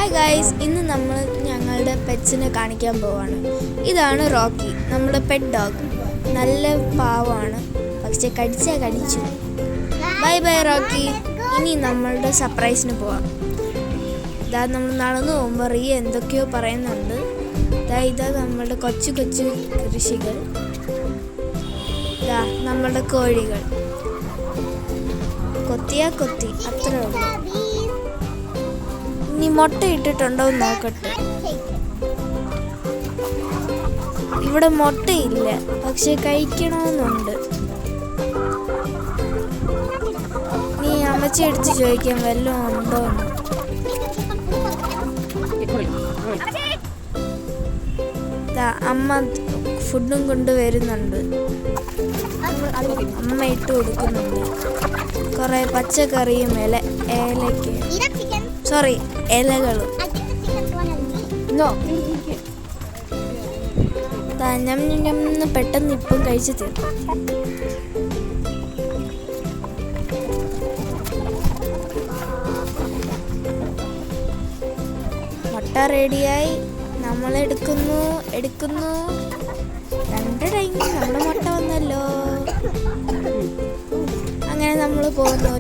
Hi guys, ഇന്ന് നമ്മൾ ഞങ്ങളുടെ പെറ്റ്സിനെ കാണിക്കാൻ പോവാണ്. ഇതാണ് റോക്കി, നമ്മുടെ പെറ്റ് ഡോഗ്. നല്ല പാവമാണ്, പക്ഷെ കടിച്ചു. Bye bye Rocky. ഇനി നമ്മളുടെ സർപ്രൈസിന് പോവാം. ഇതാ നമ്മൾ നടന്നു പോകുമ്പോൾ റിയ എന്തൊക്കെയോ പറയുന്നുണ്ട്. ഇതാ നമ്മളുടെ കൊച്ചു കൃഷികൾ. ഇതാ നമ്മളുടെ കോഴികൾ. കൊത്തി അത്രേ ഉള്ളൂ. ഇനി മുട്ട ഇട്ടിട്ടുണ്ടോ എന്ന് നോക്കട്ടെ. ഇവിടെ മുട്ടയില്ല, പക്ഷെ കഴിക്കണമെന്നുണ്ട്. നീ അമ്മച്ചി അടിച്ച് ചോദിക്കാൻ വല്ലതും ഉണ്ടോ എന്ന്. അമ്മ ഫുഡും കൊണ്ട് വരുന്നുണ്ട്. അമ്മ ഇട്ട് കൊടുക്കുന്നുണ്ട് കുറെ പച്ചക്കറിയും ഇലകളും. ഞമ്മ പെട്ടെന്ന് ഇപ്പം കഴിച്ചു തീർക്കും. മുട്ട റെഡിയായി. നമ്മൾ എടുക്കുന്നു. രണ്ട് ടൈം നമ്മുടെ മുട്ട വന്നല്ലോ. അങ്ങനെ നമ്മൾ പോകുന്നു.